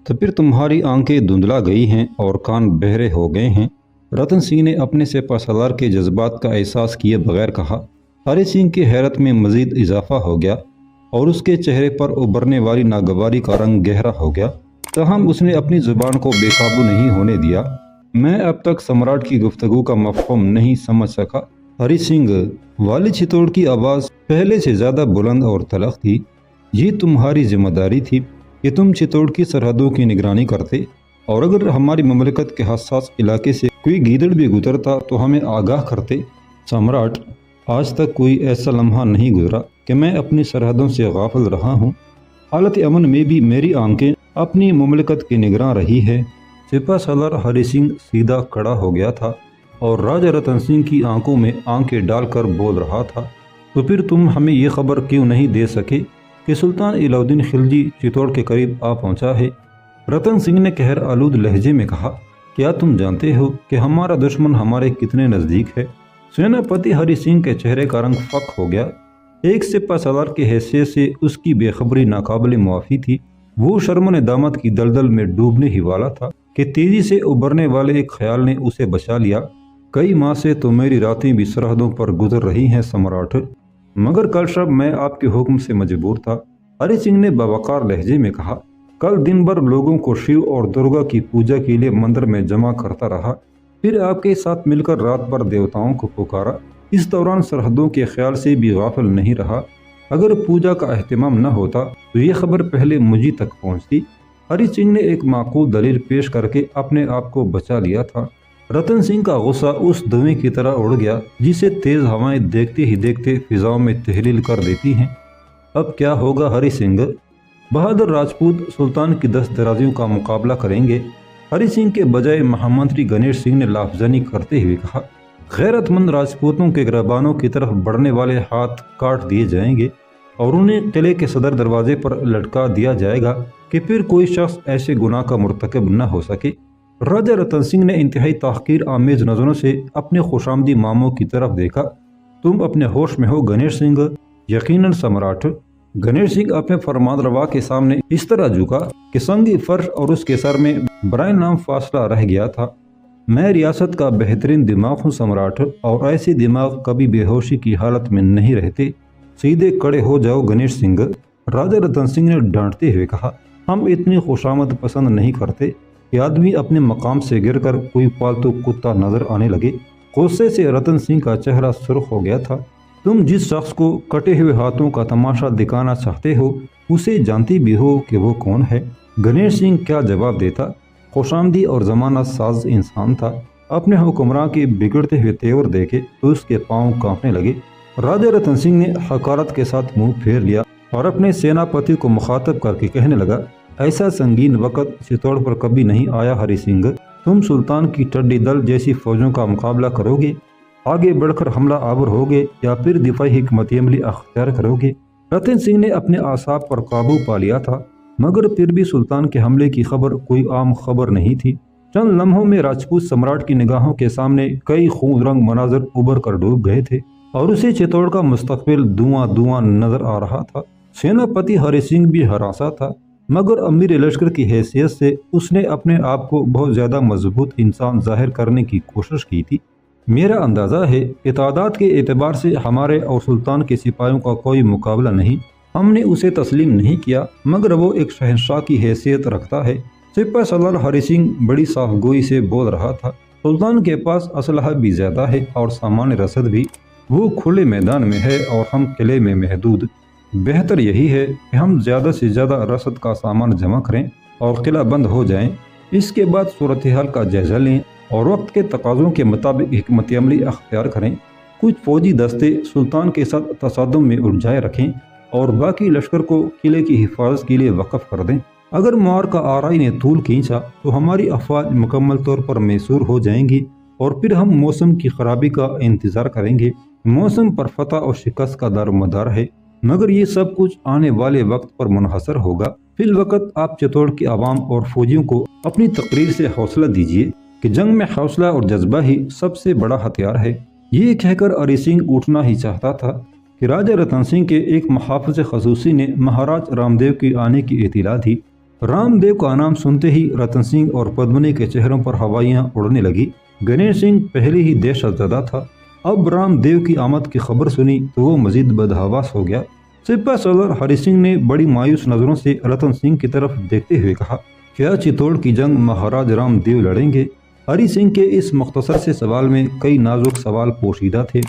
تو پھر تمہاری آنکھیں دھندلا گئی ہیں اور کان بہرے ہو گئے ہیں۔ رتن سنگھ نے اپنے سپہ سالار کے جذبات کا احساس کیے بغیر کہا۔ ہری سنگھ کی حیرت میں مزید اضافہ ہو گیا اور اس کے چہرے پر ابھرنے والی ناگواری کا رنگ گہرا ہو گیا، تاہم اس نے اپنی زبان کو بے قابو نہیں ہونے دیا۔ میں اب تک سمراٹ کی گفتگو کا مفہوم نہیں سمجھ سکا۔ ہری سنگھ، والی چتوڑ کی آواز پہلے سے زیادہ بلند اور تلخ تھی۔ یہ تمہاری ذمہ داری تھی کہ تم چتوڑ کی سرحدوں کی نگرانی کرتے، اور اگر ہماری مملکت کے حساس علاقے سے کوئی گیدڑ بھی گزرتا تو ہمیں آگاہ کرتے۔ سمراٹ، آج تک کوئی ایسا لمحہ نہیں گزرا کہ میں اپنی سرحدوں سے غافل رہا ہوں۔ حالت امن میں بھی میری آنکھیں اپنی مملکت کی نگراں رہی ہے۔ سپہ سالار ہری سنگھ سیدھا کھڑا ہو گیا تھا اور راجہ رتن سنگھ کی آنکھوں میں آنکھیں ڈال کر بول رہا تھا۔ تو پھر تم ہمیں یہ خبر کیوں نہیں دے سکے کہ سلطان علاء الدین خلجی چتوڑ کے قریب آ پہنچا ہے؟ رتن سنگھ نے قہر آلود لہجے میں کہا۔ کیا تم جانتے ہو کہ ہمارا دشمن ہمارے کتنے نزدیک ہے؟ سیناپتی ہری سنگھ کے چہرے کا رنگ فق ہو گیا۔ ایک سپہ سالار کی حیثیت سے اس کی بے خبری ناقابل معافی تھی۔ وہ شرم و ندامت کی دلدل میں ڈوبنے ہی والا تھا کہ تیزی سے ابھرنے والے ایک خیال نے اسے بچا لیا۔ کئی ماہ سے تو میری راتیں بھی سرحدوں پر گزر رہی ہیں سمراٹ، مگر کل شب میں آپ کے حکم سے مجبور تھا۔ ہری سنگھ نے باوقار لہجے میں کہا۔ کل دن بھر لوگوں کو شیو اور درگا کی پوجا کے لیے مندر میں جمع کرتا رہا، پھر آپ کے ساتھ مل کر رات بھر دیوتاؤں کو پکارا۔ اس دوران سرحدوں کے خیال سے بھی غافل نہیں رہا۔ اگر پوجا کا اہتمام نہ ہوتا تو یہ خبر پہلے مجھے تک پہنچتی۔ ہری سنگھ نے ایک معقول دلیل پیش کر کے اپنے آپ کو بچا لیا تھا۔ رتن سنگھ کا غصہ اس دھویں کی طرح اڑ گیا جسے تیز ہوائیں دیکھتے ہی دیکھتے فضاؤں میں تحلیل کر دیتی ہیں۔ اب کیا ہوگا ہری سنگھ؟ بہادر راجپوت سلطان کی دست درازیوں کا مقابلہ کریں گے؟ ہری سنگھ کے بجائے مہامنتری گنیش سنگھ نے لافزنی کرتے ہوئے کہا۔ غیرت مند راجپوتوں کے گربانوں کی طرف بڑھنے والے ہاتھ کاٹ دیے جائیں گے اور انہیں قلعے کے صدر دروازے پر لٹکا دیا جائے گا کہ پھر کوئی شخص ایسے گناہ کا مرتکب نہ ہو سکے۔ راجہ رتن سنگھ نے انتہائی تحقیر آمیز نظروں سے اپنے خوشامدی ماموں کی طرف دیکھا۔ تم اپنے ہوش میں ہو گنیش سنگھ؟ یقیناً سمراٹ۔ گنیش سنگھ اپنے فرمان روا کے سامنے اس طرح جھکا کہ سنگی فرش اور اس کے سر میں برائے نام فاصلہ رہ گیا تھا۔ میں ریاست کا بہترین دماغ ہوں سمراٹ، اور ایسے دماغ کبھی بے ہوشی کی حالت میں نہیں رہتے۔ سیدھے کھڑے ہو جاؤ گنیش سنگھ، راجہ رتن سنگھ نے ڈانٹتے ہوئے کہا۔ ہم اتنی خوشامد پسند نہیں کرتے کہ آدمی اپنے مقام سے گر کر کوئی پالتو کتا نظر آنے لگے۔ غصے سے رتن سنگھ کا چہرہ سرخ ہو گیا تھا۔ تم جس شخص کو کٹے ہوئے ہاتھوں کا تماشا دکھانا چاہتے ہو اسے جانتی بھی ہو کہ وہ کون ہے؟ گنیش سنگھ کیا جواب دیتا؟ خوشامدی اور زمانہ ساز انسان تھا۔ اپنے حکمراں کے بگڑتے ہوئے تیور دیکھے تو اس کے پاؤں کانپنے لگے۔ راجہ رتن سنگھ نے حقارت کے ساتھ منہ پھیر لیا اور اپنے سیناپتی کو مخاطب کر کے کہنے لگا۔ ایسا سنگین وقت چتوڑ پر کبھی نہیں آیا ہری سنگھ۔ تم سلطان کی ٹڈی دل جیسی فوجوں کا مقابلہ کرو گے، آگے بڑھ کر حملہ آور ہوگے، یا پھر دفاعی حکمت عملی اختیار کرو گے؟ رتن سنگھ نے اپنے اعصاب پر قابو پا لیا تھا، مگر پھر بھی سلطان کے حملے کی خبر کوئی عام خبر نہیں تھی۔ چند لمحوں میں راجپوت سمراٹ کی نگاہوں کے سامنے کئی خون رنگ مناظر ابھر کر ڈوب گئے تھے اور اسے چتوڑ کا مستقبل دھواں دھواں نظر آ رہا تھا۔ سیناپتی ہری سنگھ بھی ہراساں تھا، مگر امیر لشکر کی حیثیت سے اس نے اپنے آپ کو بہت زیادہ مضبوط انسان ظاہر کرنے کی کوشش کی تھی۔ میرا اندازہ ہے کہ تعداد کے اعتبار سے ہمارے اور سلطان کے سپاہیوں کا کوئی مقابلہ نہیں۔ ہم نے اسے تسلیم نہیں کیا، مگر وہ ایک شہنشاہ کی حیثیت رکھتا ہے۔ سپہ سالار ہری سنگھ بڑی صاف گوئی سے بول رہا تھا۔ سلطان کے پاس اسلحہ بھی زیادہ ہے اور سامان رسد بھی۔ وہ کھلے میدان میں ہے اور ہم قلعے میں محدود۔ بہتر یہی ہے کہ ہم زیادہ سے زیادہ رسد کا سامان جمع کریں اور قلعہ بند ہو جائیں۔ اس کے بعد صورتحال کا جائزہ لیں اور وقت کے تقاضوں کے مطابق حکمت عملی اختیار کریں۔ کچھ فوجی دستے سلطان کے ساتھ تصادم میں الجھائے رکھیں اور باقی لشکر کو قلعے کی حفاظت کے لیے وقف کر دیں۔ اگر معرکہ آرائی نے طول کھینچا تو ہماری افواج مکمل طور پر میسور ہو جائیں گی اور پھر ہم موسم کی خرابی کا انتظار کریں گے۔ موسم پر فتح اور شکست کا دار و مدار ہے، مگر یہ سب کچھ آنے والے وقت پر منحصر ہوگا۔ فی الوقت آپ چتوڑ کے عوام اور فوجیوں کو اپنی تقریر سے حوصلہ دیجیے کہ جنگ میں حوصلہ اور جذبہ ہی سب سے بڑا ہتھیار ہے۔ یہ کہہ کر ہری سنگھ اٹھنا ہی چاہتا تھا کہ راجہ رتن سنگھ کے ایک محافظ خصوصی نے مہاراج رام دیو کے آنے کی اطلاع دی۔ رام دیو کا نام سنتے ہی رتن سنگھ اور پدمنی کے چہروں پر ہوائیاں اڑنے لگی۔ گنیش سنگھ پہلے ہی دہشت زدہ تھا، اب رام دیو کی آمد کی خبر سنی تو وہ مزید بدحواس ہو گیا۔ سپہ سالار ہری سنگھ نے بڑی مایوس نظروں سے رتن سنگھ کی طرف دیکھتے ہوئے کہا، کیا چتوڑ کی جنگ مہاراج رام دیو لڑیں گے؟ ہری سنگھ کے اس مختصر سے سوال میں کئی نازک سوال پوشیدہ تھے۔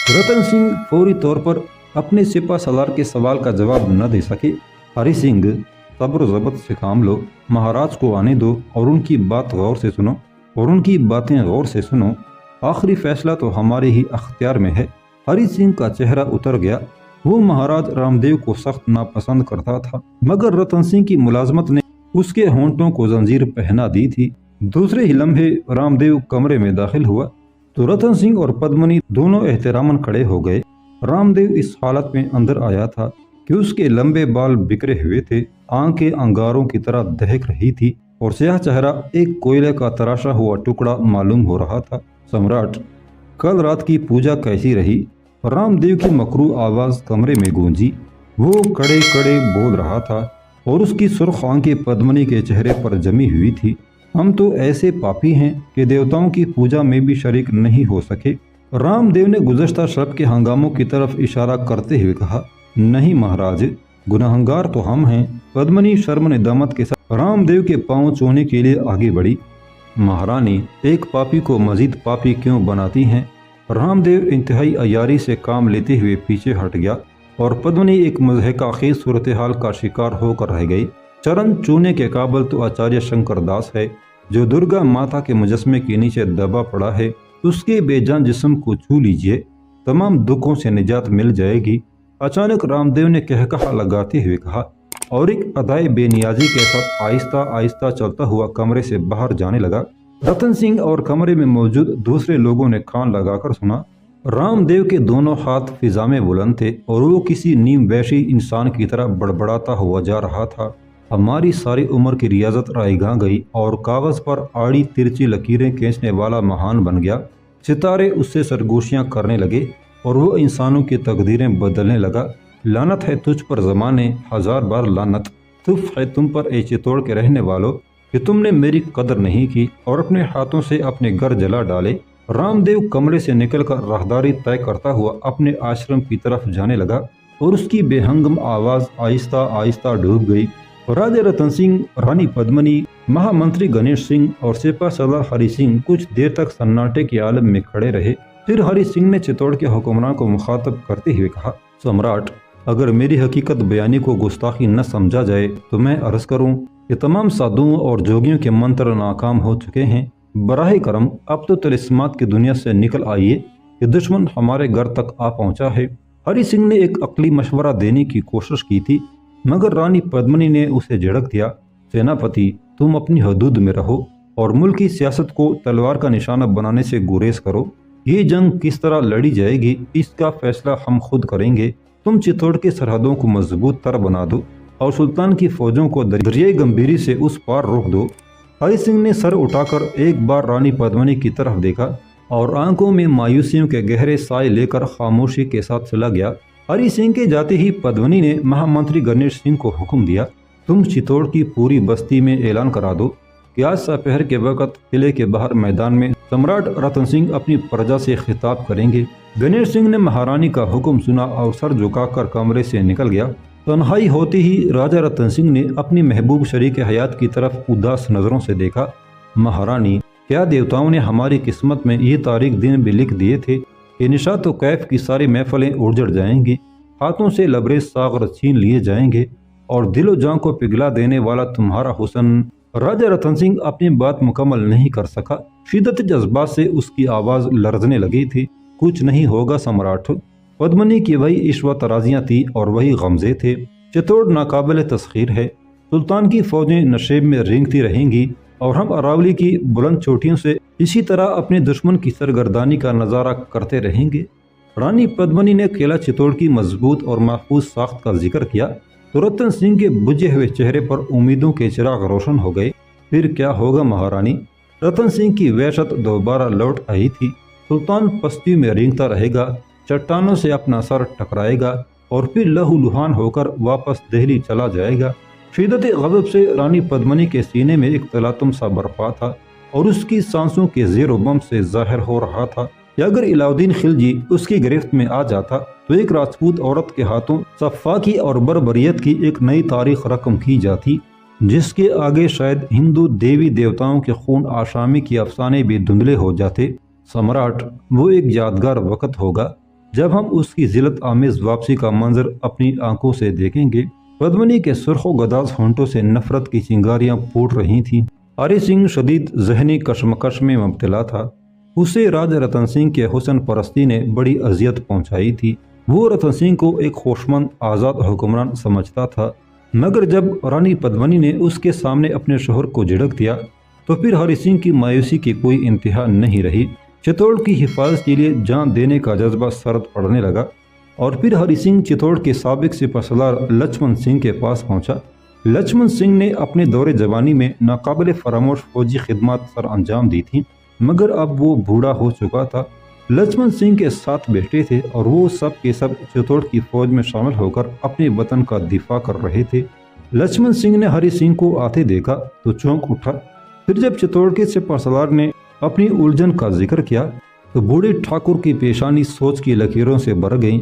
رتن سنگھ فوری طور پر اپنے سپہ سالار کے سوال کا جواب نہ دے سکے۔ ہری سنگھ، صبر و ضبط سے کام لو، مہاراج کو آنے دو اور ان کی باتیں غور سے سنو، آخری فیصلہ تو ہمارے ہی اختیار میں ہے۔ ہری سنگھ کا چہرہ اتر گیا، وہ مہاراج رام دیو کو سخت ناپسند کرتا تھا، مگر رتن سنگھ کی ملازمت نے اس کے ہونٹوں کو زنجیر پہنا دی تھی۔ دوسرے ہی لمحے رام دیو کمرے میں داخل ہوا تو رتن سنگھ اور پدمنی دونوں احتراماً کھڑے ہو گئے۔ رام دیو اس حالت میں اندر آیا تھا کہ اس کے لمبے بال بکھرے ہوئے تھے، آنکھیں انگاروں کی طرح دہک رہی تھی اور سیاہ چہرہ ایک کوئلے کا تراشا ہوا ٹکڑا معلوم ہو رہا تھا۔ سمراٹ، کل رات کی پوجا کیسی رہی؟ رام دیو کی مکروہ آواز کمرے میں گونجی۔ وہ کڑے کڑے بول رہا تھا اور اس کی سرخ آنکھیں پدمنی کے چہرے پر جمی ہوئی تھی۔ ہم تو ایسے پاپی ہیں کہ دیوتاؤں کی پوجا میں بھی شریک نہیں ہو سکے۔ رام دیو نے گزشتہ شب کے ہنگاموں کی طرف اشارہ کرتے ہوئے کہا، نہیں مہاراج، گناہگار تو ہم ہیں۔ پدمنی شرم ندامت کے ساتھ رام دیو کے پاؤں چھونے کے لیے آگے بڑھی۔ مہارانی، ایک پاپی کو مزید پاپی کیوں بناتی ہیں؟ رام دیو انتہائی عیاری سے کام لیتے ہوئے پیچھے ہٹ گیا اور پدمنی ایک مضحکہ خیز صورتحال کا شکار ہو کر رہ گئی۔ چرن چونے کے قابل تو آچاریہ شنکر داس ہے، جو درگا ماتا کے مجسمے کے نیچے دبا پڑا ہے، اس کے بے جان جسم کو چھو لیجئے، تمام دکھوں سے نجات مل جائے گی۔ اچانک رام دیو نے کہا لگاتے ہوئے کہا اور ایک ادائے بے نیازی کے ساتھ آہستہ آہستہ چلتا ہوا کمرے سے باہر جانے لگا۔ رتن سنگھ اور کمرے میں موجود دوسرے لوگوں نے کان لگا کر سنا۔ رام دیو کے دونوں ہاتھ فضا میں بلند تھے اور وہ کسی نیم وحشی انسان کی طرح بڑبڑاتا ہوا جا رہا تھا۔ ہماری ساری عمر کی ریاضت رائے گاں گئی اور کاغذ پر آڑی ترچی لکیریں کھینچنے والا مہان بن گیا۔ ستارے اس سے سرگوشیاں کرنے لگے اور وہ انسانوں کی تقدیریں بدلنے لگا۔ لعنت ہے تجھ پر زمانے، ہزار بار لعنت، تف ہے تم پر اے چتوڑ کے رہنے والوں کہ تم نے میری قدر نہیں کی اور اپنے ہاتھوں سے اپنے گھر جلا ڈالے۔ رام دیو کمرے سے نکل کر راہداری طے کرتا ہوا اپنے آشرم کی طرف جانے لگا اور اس کی بے ہنگم آواز آہستہ آہستہ ڈوب گئی۔ راجہ رتن سنگھ، رانی پدمنی، مہا منتری گنیش سنگھ اور سپہ سالار ہری سنگھ کچھ دیر تک سناٹے کے عالم میں کھڑے رہے۔ پھر ہری سنگھ نے چتوڑ کے حکمران کو مخاطب کرتے ہوئے کہا، سمراٹ، اگر میری حقیقت بیانی کو گستاخی نہ سمجھا جائے تو میں عرض کروں کہ تمام سادھوؤں اور جوگیوں کے منتر ناکام ہو چکے ہیں۔ براہ کرم اب تو طلسمات کی دنیا سے نکل آئیے کہ دشمن ہمارے گھر تک آ پہنچا ہے۔ ہری سنگھ نے ایک عقلی مشورہ دینے کی کوشش کی تھی، مگر رانی پدمنی نے اسے جھڑک دیا۔ سیناپتی، تم اپنی حدود میں رہو اور ملک کی سیاست کو تلوار کا نشانہ بنانے سے گریز کرو۔ یہ جنگ کس طرح لڑی جائے گی اس کا فیصلہ ہم خود کریں گے۔ تم چتوڑ کی سرحدوں کو مضبوط تر بنا دو اور سلطان کی فوجوں کو دریائے گمبھیری سے اس پار روک دو۔ ہری سنگھ نے سر اٹھا کر ایک بار رانی پدمنی کی طرف دیکھا اور آنکھوں میں مایوسیوں کے گہرے سائے لے کر خاموشی کے ساتھ چلا گیا۔ ہری سنگھ کے جاتے ہی پدمنی نے مہا منتری گنیش سنگھ کو حکم دیا، تم چتوڑ کی پوری بستی میں اعلان کرا دو کہ آج دوپہر کے وقت قلعے کے باہر میدان میں سمراٹ رتن سنگھ اپنی پرجا سے خطاب کریں گے۔ گنیش سنگھ نے مہارانی کا حکم سنا اور سر جھکا کر کمرے سے نکل گیا۔ تنہائی ہوتی ہی راجہ رتن سنگھ نے اپنی محبوب شریک حیات کی طرف اداس نظروں سے دیکھا۔ مہارانی، کیا دیوتاؤں نے ہماری قسمت میں یہ تاریک دن بھی لکھ دیے تھے کہ نشاط و کیف کی ساری محفلیں اجڑ جائیں گی، ہاتھوں سے لبریز ساغر چھین لیے جائیں گے اور دل و جان کو پگھلا دینے والا تمہارا حسن۔ راجہ رتن سنگھ اپنی بات مکمل نہیں کر سکا، شدت جذبات سے اس کی آواز لرزنے لگی تھی۔ کچھ نہیں ہوگا سمراٹ، پدمنی کی وہی عشوہ ترازیاں تھی اور وہی غمزے تھے۔ چتوڑ ناقابل تسخیر ہے، سلطان کی فوجیں نشیب میں رینگتی رہیں گی اور ہم اراولی کی بلند چوٹیوں سے اسی طرح اپنے دشمن کی سرگردانی کا نظارہ کرتے رہیں گے۔ رانی پدمنی نے قلعہ چتوڑ کی مضبوط اور محفوظ ساخت کا ذکر کیا تو رتن سنگھ کے بجھے ہوئے چہرے پر امیدوں کے چراغ روشن ہو گئے۔ پھر کیا ہوگا مہارانی؟ رتن سنگھ کی وحشت دوبارہ لوٹ آئی تھی۔ سلطان پستی میں رینگتا رہے گا، چٹانوں سے اپنا سر ٹکرائے گا اور پھر لہو لہان ہو کر واپس دہلی چلا جائے گا۔ شدت غضب سے رانی پدمنی کے سینے میں ایک تلاطم سا برپا تھا اور اس کی سانسوں کے زیر و بم سے ظاہر ہو رہا تھا کہ اگر علاؤدین خلجی اس کی گرفت میں آ جاتا تو ایک راجپوت عورت کے ہاتھوں سفاکی اور بربریت کی ایک نئی تاریخ رقم کی جاتی، جس کے آگے شاید ہندو دیوی دیوتاؤں کے خون آشامی کے افسانے بھی دھندلے ہو جاتے۔ سمراٹ، وہ ایک یادگار وقت ہوگا جب ہم اس کی ذلت آمیز واپسی کا منظر اپنی آنکھوں سے دیکھیں گے۔ پدمنی کے سرخ و گداز ہونٹوں سے نفرت کی چنگاریاں پھوٹ رہی تھیں۔ ہری سنگھ شدید ذہنی کشمکش میں مبتلا تھا۔ اسے راجہ رتن سنگھ کے حسن پرستی نے بڑی اذیت پہنچائی تھی۔ وہ رتن سنگھ کو ایک ہوشمند آزاد حکمران سمجھتا تھا، مگر جب رانی پدمنی نے اس کے سامنے اپنے شوہر کو جھڑک دیا تو پھر ہری سنگھ کی مایوسی کی کوئی انتہا نہیں رہی۔ چتوڑ کی حفاظت کے لیے جان دینے کا جذبہ سرد پڑنے لگا اور پھر ہری سنگھ چتوڑ کے سابق سپہ سالار لچھمن سنگھ کے پاس پہنچا۔ لچھمن سنگھ نے اپنے دور جوانی میں ناقابل فراموش فوجی خدمات سر انجام دی تھیں، مگر اب وہ بوڑھا ہو چکا تھا۔ لچھمن سنگھ کے 7 بیٹے تھے اور وہ سب کے سب چتوڑ کی فوج میں شامل ہو کر اپنے وطن کا دفاع کر رہے تھے۔ لچھمن سنگھ نے ہری سنگھ کو آتے دیکھا تو چونک اٹھا۔ پھر جب چتوڑ کے سپہ سالار نے اپنی الجھن کا ذکر کیا تو بوڑھے ٹھاکر کی پیشانی سوچ کی لکیروں سے بھر گئیں۔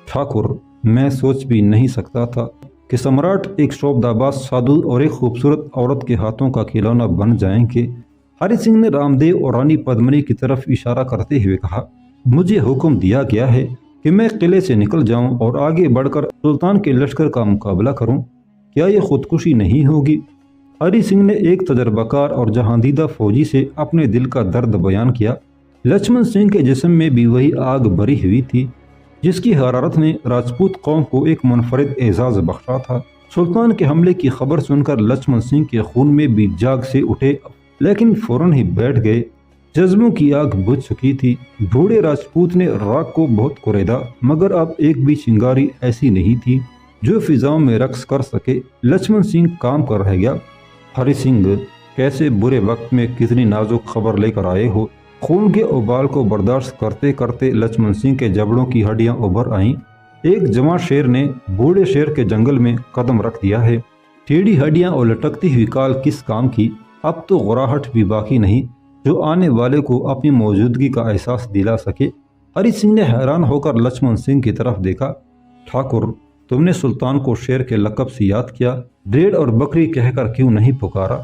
ٹھاکر، میں سوچ بھی نہیں سکتا تھا کہ سمراٹ ایک شعبدہ باز سادھو اور ایک خوبصورت عورت کے ہاتھوں کا کھلونا بن جائیں گے۔ ہری سنگھ نے رام دیو اور رانی پدمنی کی طرف اشارہ کرتے ہوئے کہا، مجھے حکم دیا گیا ہے کہ میں قلعے سے نکل جاؤں اور آگے بڑھ کر سلطان کے لشکر کا مقابلہ کروں۔ کیا یہ خودکشی نہیں ہوگی؟ ہری سنگھ نے ایک تجربہ کار اور جہاندیدہ فوجی سے اپنے دل کا درد بیان کیا۔ لچھمن سنگھ کے جسم میں بھی وہی آگ بھری ہوئی تھی جس کی حرارت نے راجپوت قوم کو ایک منفرد اعزاز بخشا تھا۔ سلطان کے حملے کی خبر سن کر لچھمن سنگھ کے خون میں بھی جاگ سے اٹھے، لیکن فوراً ہی بیٹھ گئے۔ جذبوں کی آگ بجھ چکی تھی۔ بوڑھے راجپوت نے راگ کو بہت کوریدا، مگر اب ایک بھی چنگاری ایسی نہیں تھی جو فضاؤں میں رقص کر سکے۔ لچھمن سنگھ کام کر رہ گیا۔ ہری سنگھ، کیسے برے وقت میں کتنی نازک خبر لے کر آئے ہو۔ خون کے ابال کو برداشت کرتے کرتے لچھمن سنگھ کے جبڑوں کی ہڈیاں ابھر آئیں۔ ایک جوان شیر نے بوڑھے شیر کے جنگل میں قدم رکھ دیا ہے۔ ٹیڑھی ہڈیاں اور لٹکتی ہوئی کال کس کام کی؟ اب تو غراہٹ بھی باقی نہیں جو آنے والے کو اپنی موجودگی کا احساس دلا سکے۔ ہری سنگھ نے حیران ہو کر لچھمن سنگھ کی طرف دیکھا۔ ٹھاکر، تم نے سلطان کو شیر کے لقب سے یاد کیا، بھیڑ اور بکری کہہ کر کیوں نہیں پکارا؟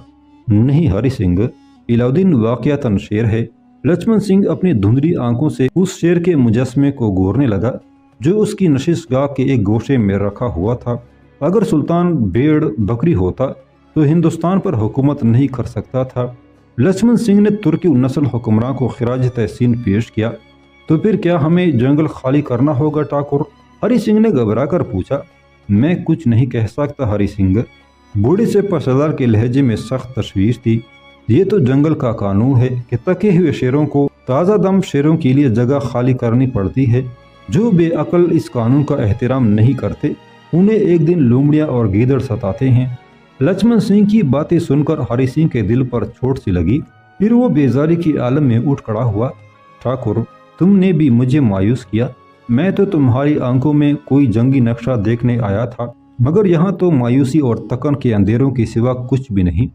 نہیں ہری سنگھ، علاؤدین واقعتاً شیر ہے۔ لچھمن سنگھ اپنی دھندلی آنکھوں سے اس شیر کے مجسمے کو گورنے لگا جو اس کی نشست گاہ کے ایک گوشے میں رکھا ہوا تھا۔ اگر سلطان بھیڑ بکری ہوتا تو ہندوستان پر حکومت نہیں کر سکتا تھا۔ لچھمن سنگھ نے ترکی نسل حکمراں کو خراج تحسین پیش کیا۔ تو پھر کیا ہمیں جنگل خالی کرنا ہوگا ٹھاکر؟ ہری سنگھ نے گھبرا کر پوچھا۔ میں کچھ نہیں کہہ سکتا ہری سنگھ۔ بوڑھے سپہ سالار کے لہجے میں سخت تشویش تھی۔ یہ تو جنگل کا قانون ہے کہ تکے ہوئے شیروں کو تازہ دم شیروں کے لیے جگہ خالی کرنی پڑتی ہے۔ جو بے عقل اس قانون کا احترام نہیں کرتے انہیں ایک دن لومڑیاں اور گیدڑ ستاتے ہیں۔ لچھمن سنگھ کی باتیں سن کر ہری سنگھ کے دل پر چوٹ سی لگی۔ پھر وہ بیزاری کے عالم میں اٹھ کھڑا ہوا۔ ٹھاکر، تم نے بھی مجھے مایوس کیا۔ میں تو تمہاری آنکھوں میں کوئی جنگی نقشہ دیکھنے آیا تھا، مگر یہاں تو مایوسی اور تکن کے اندھیروں کے سوا کچھ بھی نہیں۔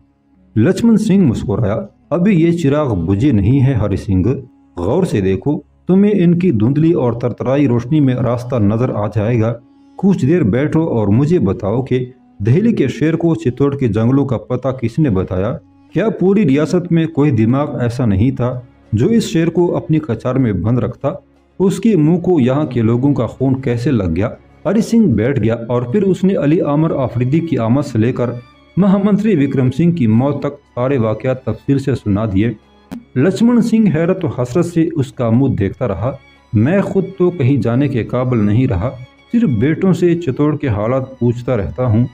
لچھمن سنگھ مسکرایا۔ ابھی یہ چراغ بجھے نہیں ہے ہری سنگھ، غور سے دیکھو، تمہیں ان کی دھندلی اور ترترائی روشنی میں راستہ نظر آ جائے گا۔ کچھ دیر بیٹھو اور مجھے بتاؤ کہ دہلی کے شیر کو چتوڑ کے جنگلوں کا پتہ کس نے بتایا؟ کیا پوری ریاست میں کوئی دماغ ایسا نہیں تھا جو اس شیر کو اپنی کچار میں بند رکھتا؟ اس کے منہ کو یہاں کے لوگوں کا خون کیسے لگ گیا؟ ہری سنگھ بیٹھ گیا اور پھر اس نے علی عامر آفریدی کی آمد سے لے کر مہامنتری وکرم سنگھ کی موت تک سارے واقعات تفصیل سے سنا دیے۔ لچھمن سنگھ حیرت و حسرت سے اس کا منہ دیکھتا رہا۔ میں خود تو کہیں جانے کے قابل نہیں رہا، صرف بیٹوں سے چتوڑ کے حالات پوچھتا رہتا ہوں۔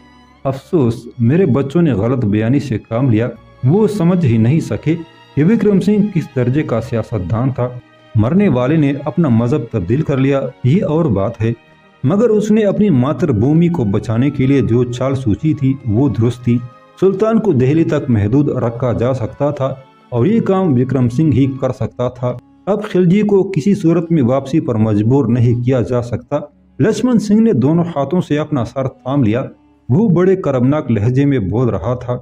افسوس میرے بچوں نے غلط بیانی سے کام لیا۔ وہ سمجھ ہی نہیں سکے کہ وکرم سنگھ کس درجے کا سیاستدان تھا۔ مرنے والے نے اپنا مذہب تبدیل کر لیا یہ اور بات ہے، مگر اس نے اپنی ماتر بھومی کو بچانے کے لیے جو چال سوچی تھی وہ درست تھی۔ سلطان کو دہلی تک محدود رکھا جا سکتا تھا اور یہ کام وکرم سنگھ ہی کر سکتا تھا۔ اب خلجی کو کسی صورت میں واپسی پر مجبور نہیں کیا جا سکتا۔ لچھمن سنگھ نے دونوں ہاتھوں سے اپنا سر تھام لیا۔ وہ بڑے کرمناک لہجے میں بول رہا تھا،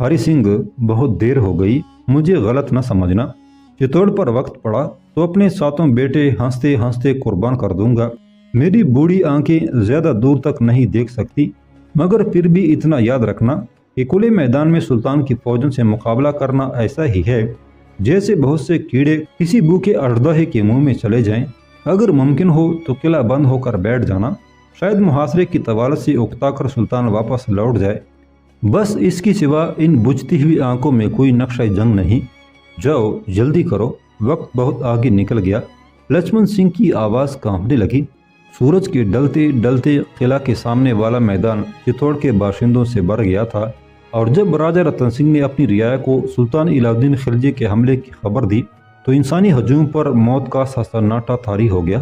ہری سنگھ بہت دیر ہو گئی، مجھے غلط نہ سمجھنا، چتوڑ پر وقت پڑا تو اپنے ساتوں بیٹے ہنستے ہنستے قربان کر دوں گا۔ میری بوڑھی آنکھیں زیادہ دور تک نہیں دیکھ سکتی، مگر پھر بھی اتنا یاد رکھنا کہ کھلے میدان میں سلطان کی فوجوں سے مقابلہ کرنا ایسا ہی ہے جیسے بہت سے کیڑے کسی بھوکے اژدہے کے منہ میں چلے جائیں۔ اگر ممکن ہو تو قلعہ بند ہو کر بیٹھ جانا، شاید محاصرے کی طوالت سے اکتا کر سلطان واپس لوٹ جائے۔ بس اس کی سوا ان بجھتی ہوئی آنکھوں میں کوئی نقشہ جنگ نہیں۔ جاؤ جلدی کرو، وقت بہت آگے نکل گیا۔ لچمن سنگھ کی آواز کانپنے لگی۔ سورج کے ڈلتے ڈلتے قلعہ کے سامنے والا میدان چتوڑ کے باشندوں سے بھر گیا تھا، اور جب راجہ رتن سنگھ نے اپنی رعایا کو سلطان علاء الدین خلجی کے حملے کی خبر دی تو انسانی ہجوم پر موت کا سنسناٹا طاری ہو گیا۔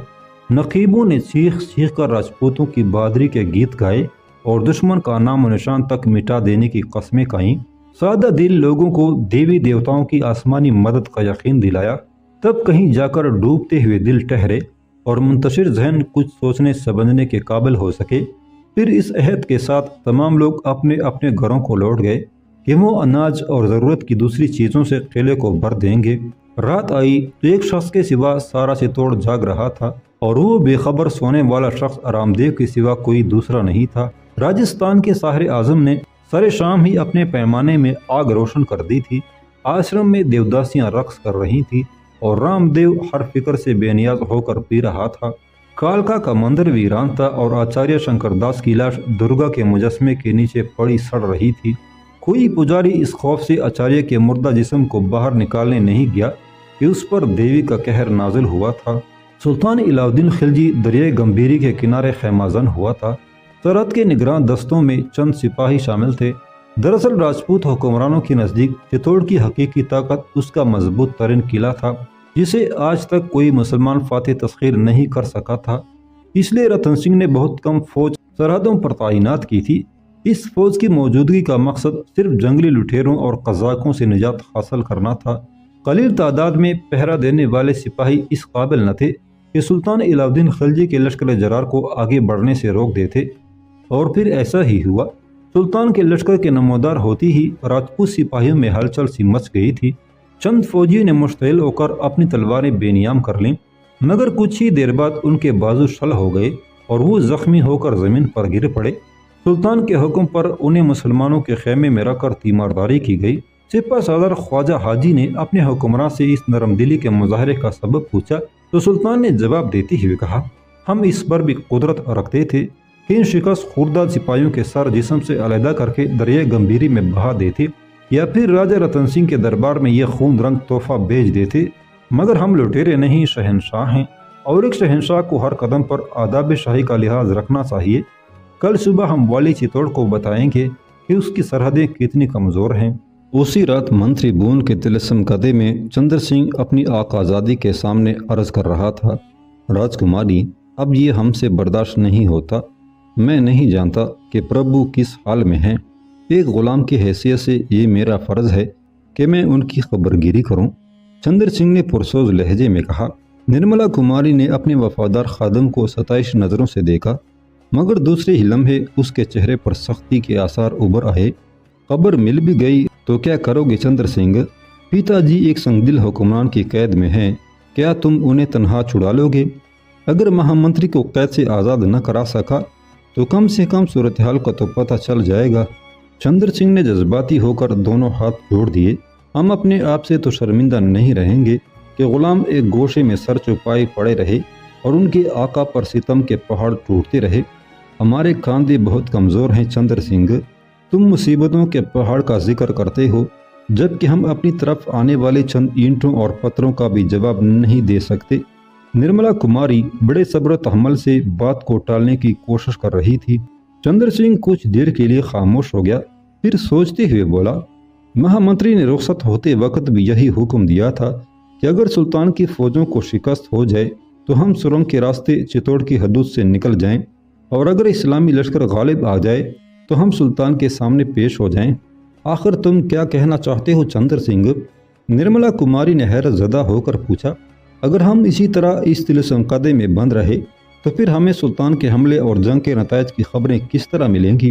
نقیبوں نے چیخ چیخ کر راجپوتوں کی بہادری کے گیت گائے اور دشمن کا نام و نشان تک مٹا دینے کی قسمیں کھائیں۔ سادہ دل لوگوں کو دیوی دیوتاؤں کی آسمانی مدد کا یقین دلایا، تب کہیں جا کر ڈوبتے ہوئے دل ٹھہرے اور منتشر ذہن کچھ سوچنے سمجھنے کے قابل ہو سکے۔ پھر اس عہد کے ساتھ تمام لوگ اپنے اپنے گھروں کو لوٹ گئے کہ وہ اناج اور ضرورت کی دوسری چیزوں سے قلعے کو بھر دیں گے۔ رات آئی تو ایک شخص کے سوا سارا چتوڑ جاگ رہا تھا، اور وہ بے خبر سونے والا شخص آرام دیو کے سوا کوئی دوسرا نہیں تھا۔ راجستھان کے ساحر اعظم نے سر شام ہی اپنے پیمانے میں آگ روشن کر دی تھی۔ آشرم میں دیوداسیاں رقص کر رہی تھیں اور رام دیو ہر فکر سے بے نیاز ہو کر پی رہا تھا۔ کالکا کا مندر ویران تھا اور آچاریہ شنکر داس کی لاش درگا کے مجسمے کے نیچے پڑی سڑ رہی تھی۔ کوئی پجاری اس خوف سے آچاریہ کے مردہ جسم کو باہر نکالنے نہیں گیا کہ اس پر دیوی کا قہر نازل ہوا تھا۔ سلطان علاء الدین خلجی دریائے گمبھیری کے کنارے خیمہ زن ہوا تھا۔ سرحد کے نگران دستوں میں چند سپاہی شامل تھے۔ دراصل راجپوت حکمرانوں کے نزدیک چتوڑ کی حقیقی طاقت اس کا مضبوط ترین قلعہ تھا، جسے آج تک کوئی مسلمان فاتح تسخیر نہیں کر سکا تھا۔ اس لیے رتن سنگھ نے بہت کم فوج سرحدوں پر تعینات کی تھی۔ اس فوج کی موجودگی کا مقصد صرف جنگلی لٹیروں اور قزاقوں سے نجات حاصل کرنا تھا۔ قلیل تعداد میں پہرا دینے والے سپاہی اس قابل نہ تھے کہ سلطان علاء الدین خلجی کے لشکر جرار کو آگے بڑھنے سے روک دیتے، اور پھر ایسا ہی ہوا۔ سلطان کے لشکر کے نمودار ہوتی ہی راجپوت سپاہیوں میں ہلچل سی مچ گئی تھی۔ چند فوجیوں نے مشتعل ہو کر اپنی تلواریں بے نیام کر لیں، مگر کچھ ہی دیر بعد ان کے بازو شل ہو گئے اور وہ زخمی ہو کر زمین پر گر پڑے۔ سلطان کے حکم پر انہیں مسلمانوں کے خیمے میں رکھ کر تیمارداری کی گئی۔ سپہ سالار خواجہ حاجی نے اپنے حکمراں سے اس نرم دلی کے مظاہرے کا سبب پوچھا تو سلطان نے جواب دیتے ہوئے کہا، ہم اس پر بھی قدرت رکھتے تھے کہ ان شکست خوردہ سپاہیوں کے سر جسم سے علیحدہ کر کے دریائے گمبھیری میں بہا دیتے، یا پھر راجہ رتن سنگھ کے دربار میں یہ خون رنگ تحفہ بھیج دیتے، مگر ہم لٹیرے نہیں، شہنشاہ ہیں، اور ایک شہنشاہ کو ہر قدم پر آداب شاہی کا لحاظ رکھنا چاہیے۔ کل صبح ہم والی چتوڑ کو بتائیں گے کہ اس کی سرحدیں کتنی کمزور ہیں۔ اسی رات منتری بون کے طلسم کدے میں چندر سنگھ اپنی آقازادی کے سامنے عرض کر رہا تھا، راجکماری، اب یہ ہم سے برداشت نہیں ہوتا۔ میں نہیں جانتا کہ پربھو کس حال میں ہیں۔ ایک غلام کی حیثیت سے یہ میرا فرض ہے کہ میں ان کی خبر گیری کروں۔ چندر سنگھ نے پرسوز لہجے میں کہا۔ نرملا کماری نے اپنے وفادار خادم کو ستائش نظروں سے دیکھا، مگر دوسرے ہی لمحے اس کے چہرے پر سختی کے آثار ابھر آئے۔ خبر مل بھی گئی تو کیا کرو گے چندر سنگھ؟ پیتا جی ایک سنگ دل حکمران کی قید میں ہیں، کیا تم انہیں تنہا چھڑا لو گے؟ اگر مہامنتری کو قید سے آزاد نہ کرا سکا تو کم سے کم صورتحال کا تو پتہ چل جائے گا۔ چندر سنگھ نے جذباتی ہو کر دونوں ہاتھ جوڑ دیے۔ ہم اپنے آپ سے تو شرمندہ نہیں رہیں گے کہ غلام ایک گوشے میں سر چھپائے پڑے رہے اور ان کے آقا پر ستم کے پہاڑ ٹوٹتے رہے۔ ہمارے کاندھے بہت کمزور ہیں چندر سنگھ، تم مصیبتوں کے پہاڑ کا ذکر کرتے ہو، جبکہ ہم اپنی طرف آنے والے چند اینٹوں اور پتھروں کا بھی جواب نہیں دے سکتے۔ نرملا کماری بڑے صبر و تحمل سے بات کو ٹالنے کی کوشش کر رہی تھی۔ چندر سنگھ کچھ دیر کے لیے خاموش ہو گیا، پھر سوچتے ہوئے بولا، مہامنتری نے رخصت ہوتے وقت بھی یہی حکم دیا تھا کہ اگر سلطان کی فوجوں کو شکست ہو جائے تو ہم سرنگ کے راستے چتوڑ کی حدود سے نکل جائیں، اور اگر اسلامی لشکر غالب آ جائے تو ہم سلطان کے سامنے پیش ہو جائیں۔ آخر تم کیا کہنا چاہتے ہو چندر سنگھ؟ نرملا کماری نے حیرت زدہ ہو کر پوچھا۔ اگر ہم اسی طرح اس طلسم کدے میں بند رہے تو پھر ہمیں سلطان کے حملے اور جنگ کے نتائج کی خبریں کس طرح ملیں گی؟